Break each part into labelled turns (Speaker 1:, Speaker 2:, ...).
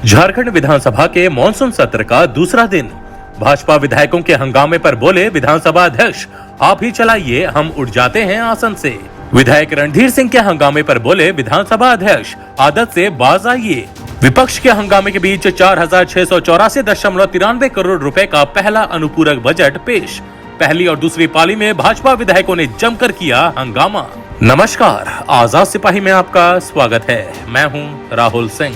Speaker 1: झारखंड विधानसभा के मॉनसून सत्र का दूसरा दिन। भाजपा विधायकों के हंगामे पर बोले विधानसभा अध्यक्ष, आप ही चलाइए, हम उठ जाते हैं आसन से। विधायक रणधीर सिंह के हंगामे पर बोले विधानसभा अध्यक्ष, आदत से बाज आइए। विपक्ष के हंगामे के बीच 4684.93 करोड़ रुपए का पहला अनुपूरक बजट पेश। पहली और दूसरी पाली में भाजपा विधायकों ने जमकर किया हंगामा। नमस्कार, आजाद सिपाही में आपका स्वागत है। मैं हूं राहुल सिंह।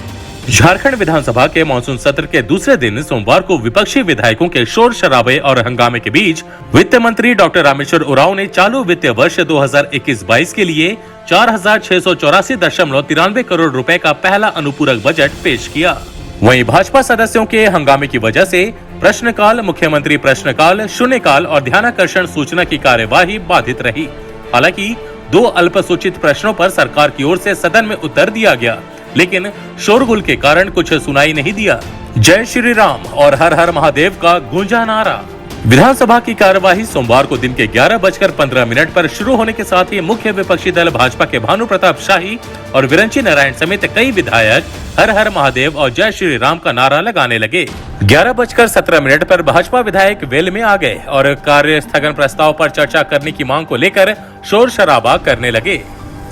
Speaker 1: झारखंड विधानसभा के मानसून सत्र के दूसरे दिन सोमवार को विपक्षी विधायकों के शोर शराबे और हंगामे के बीच वित्त मंत्री डॉक्टर रामेश्वर उरांव ने चालू वित्तीय वर्ष 2021-22 के लिए 4684.93 करोड़ रुपए का पहला अनुपूरक बजट पेश किया। वहीं भाजपा सदस्यों के हंगामे की वजह से प्रश्नकाल, मुख्यमंत्री प्रश्नकाल, शून्यकाल और ध्यानाकर्षण सूचना की कार्यवाही बाधित रही। हालांकि 2 अल्पसूचित प्रश्नों पर सरकार की ओर से सदन में उत्तर दिया गया, लेकिन शोरगुल के कारण कुछ सुनाई नहीं दिया। जय श्री राम और हर हर महादेव का गूंजा नारा। विधानसभा की कार्यवाही सोमवार को दिन के 11:15 पर शुरू होने के साथ ही मुख्य विपक्षी दल भाजपा के भानु प्रताप शाही और विरंची नारायण समेत कई विधायक हर हर महादेव और जय श्री राम का नारा लगाने लगे। 11:17 पर भाजपा विधायक वेल में आ गए और कार्य स्थगन प्रस्ताव पर चर्चा करने की मांग को लेकर शोर शराबा करने लगे।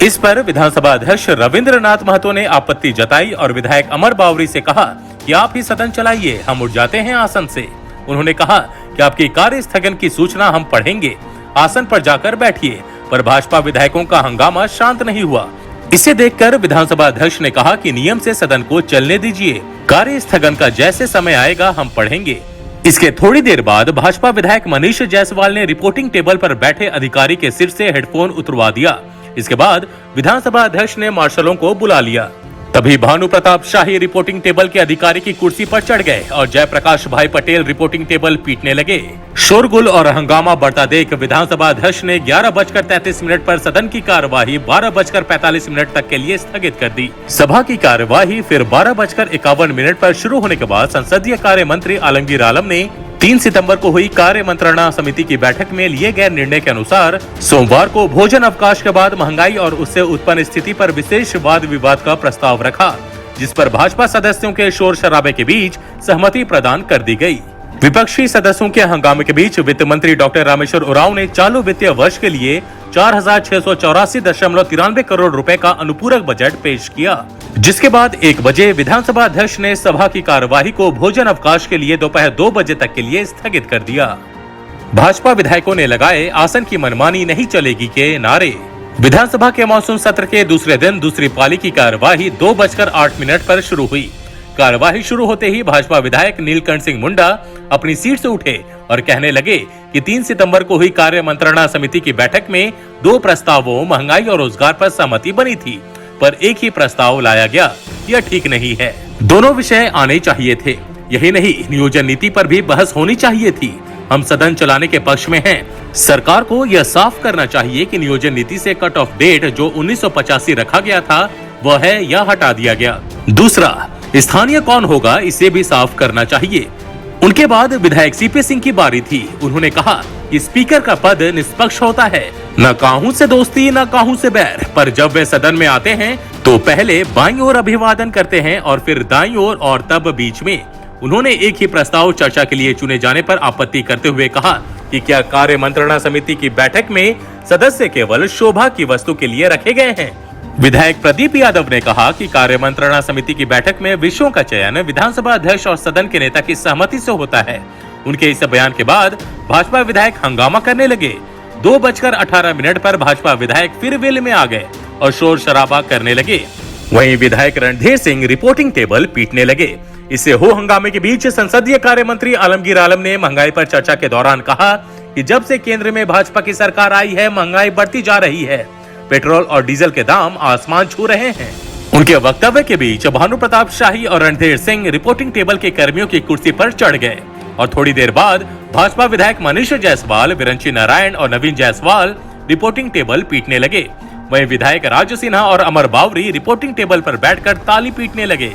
Speaker 1: इस पर विधानसभा अध्यक्ष रविंद्रनाथ महतो ने आपत्ति जताई और विधायक अमर बावरी से कहा कि आप ही सदन चलाइए, हम उठ जाते हैं आसन से। उन्होंने कहा कि आपकी कार्य स्थगन की सूचना हम पढ़ेंगे, आसन पर जाकर बैठिए। पर भाजपा विधायकों का हंगामा शांत नहीं हुआ। इसे देखकर विधानसभा अध्यक्ष ने कहा कि नियम से सदन को चलने दीजिए, कार्य स्थगन का जैसे समय आएगा हम पढ़ेंगे। इसके थोड़ी देर बाद भाजपा विधायक मनीष जायसवाल ने रिपोर्टिंग टेबल पर बैठे अधिकारी के सिर से हेडफोन उतरवा दिया। इसके बाद विधानसभा अध्यक्ष ने मार्शलों को बुला लिया। तभी भानु प्रताप शाही रिपोर्टिंग टेबल के अधिकारी की कुर्सी पर चढ़ गए और जयप्रकाश भाई पटेल रिपोर्टिंग टेबल पीटने लगे। शोरगुल और हंगामा बढ़ता देख विधानसभा अध्यक्ष ने 11:33 पर सदन की कार्यवाही 12:45 तक के लिए स्थगित कर दी। सभा की कार्यवाही फिर 12:51 पर शुरू होने के बाद संसदीय कार्य मंत्री आलमगीर आलम ने 3 सितंबर को हुई कार्य मंत्रणा समिति की बैठक में लिए गए निर्णय के अनुसार सोमवार को भोजन अवकाश के बाद महंगाई और उससे उत्पन्न स्थिति पर विशेष वाद विवाद का प्रस्ताव रखा, जिस पर भाजपा सदस्यों के शोर शराबे के बीच सहमति प्रदान कर दी गई। विपक्षी सदस्यों के हंगामे के बीच वित्त मंत्री डॉक्टर रामेश्वर उरांव ने चालू वित्तीय वर्ष के लिए 4684.93 करोड़ रुपए का अनुपूरक बजट पेश किया, जिसके बाद 1 बजे विधानसभा अध्यक्ष ने सभा की कार्यवाही को भोजन अवकाश के लिए दोपहर 2 बजे तक के लिए स्थगित कर दिया। भाजपा विधायकों ने लगाए आसन की मनमानी नहीं चलेगी के नारे। विधानसभा के मानसून सत्र के दूसरे दिन दूसरी पाली की कार्यवाही 2:08 पर शुरू हुई। कार्यवाही शुरू होते ही भाजपा विधायक नीलकंठ सिंह मुंडा अपनी सीट से उठे और कहने लगे कि 3 सितंबर को हुई कार्य मंत्रणा समिति की बैठक में 2 प्रस्तावों, महंगाई और रोजगार पर सहमति बनी थी, पर एक ही प्रस्ताव लाया गया। यह ठीक नहीं है, दोनों विषय आने चाहिए थे। यही नहीं, नियोजन नीति पर भी बहस होनी चाहिए थी। हम सदन चलाने के पक्ष में हैं। सरकार को यह साफ करना चाहिए कि नियोजन नीति से कट ऑफ डेट जो 1985 रखा गया था वह है या हटा दिया गया। दूसरा, स्थानीय कौन होगा इसे भी साफ करना चाहिए। उनके बाद विधायक सीपी सिंह की बारी थी। उन्होंने कहा कि स्पीकर का पद निष्पक्ष होता है, न काहू से दोस्ती न काहू से बैर, पर जब वे सदन में आते हैं तो पहले बाईं ओर अभिवादन करते हैं और फिर दाईं ओर और तब बीच में। उन्होंने एक ही प्रस्ताव चर्चा के लिए चुने जाने पर आपत्ति करते हुए कहा कि क्या कार्य मंत्रणा समिति की बैठक में सदस्य केवल शोभा की वस्तु के लिए रखे गए हैं। विधायक प्रदीप यादव ने कहा कि कार्य मंत्रणा समिति की बैठक में विषयों का चयन विधानसभा अध्यक्ष और सदन के नेता की सहमति से होता है। उनके इस बयान के बाद भाजपा विधायक हंगामा करने लगे। 2:18 पर भाजपा विधायक फिर वेल में आ गए और शोर शराबा करने लगे। वहीं विधायक रणधीर सिंह रिपोर्टिंग टेबल पीटने लगे। इससे हो हंगामे के बीच संसदीय कार्य मंत्री आलमगीर आलम ने महंगाई पर चर्चा के दौरान कहा कि जब से केंद्र में भाजपा की सरकार आई है महंगाई बढ़ती जा रही है। पेट्रोल और डीजल के दाम आसमान छू रहे हैं। उनके वक्तव्य के बीच भानु प्रताप शाही और रणधीर सिंह रिपोर्टिंग टेबल के कर्मियों की कुर्सी पर चढ़ गए और थोड़ी देर बाद भाजपा विधायक मनीष जायसवाल, विरंची नारायण और नवीन जायसवाल रिपोर्टिंग टेबल पीटने लगे। वहीं विधायक राजू सिन्हा और अमर बावरी रिपोर्टिंग टेबल पर बैठकर ताली पीटने लगे।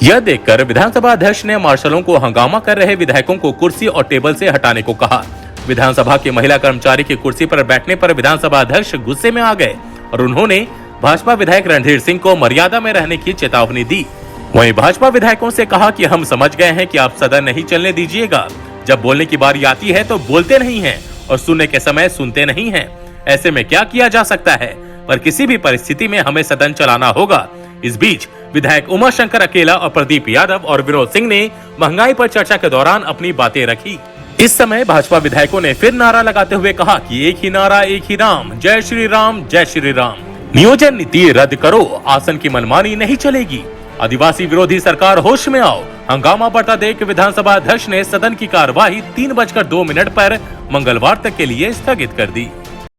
Speaker 1: यह देखकर विधानसभा अध्यक्ष ने मार्शलों को हंगामा कर रहे विधायकों को कुर्सी और टेबल से हटाने को कहा। विधानसभा की महिला कर्मचारी की कुर्सी पर बैठने पर विधानसभा अध्यक्ष गुस्से में आ गए और उन्होंने भाजपा विधायक रणधीर सिंह को मर्यादा में रहने की चेतावनी दी। वहीं भाजपा विधायकों से कहा कि हम समझ गए हैं कि आप सदन नहीं चलने दीजिएगा, जब बोलने की बारी आती है तो बोलते नहीं हैं और सुनने के समय सुनते नहीं हैं। ऐसे में क्या किया जा सकता है, पर किसी भी परिस्थिति में हमें सदन चलाना होगा। इस बीच विधायक उमाशंकर अकेला और प्रदीप यादव और विनोद सिंह ने महंगाई पर चर्चा के दौरान अपनी बातें रखी। इस समय भाजपा विधायकों ने फिर नारा लगाते हुए कहा कि एक ही नारा, एक ही राम, जय श्री राम, जय श्री राम। नियोजन नीति रद्द करो, आसन की मनमानी नहीं चलेगी। आदिवासी विरोधी सरकार होश में आओ। हंगामा बढ़ता देख विधानसभा अध्यक्ष ने सदन की कार्यवाही 3:02 पर मंगलवार तक के लिए स्थगित कर दी।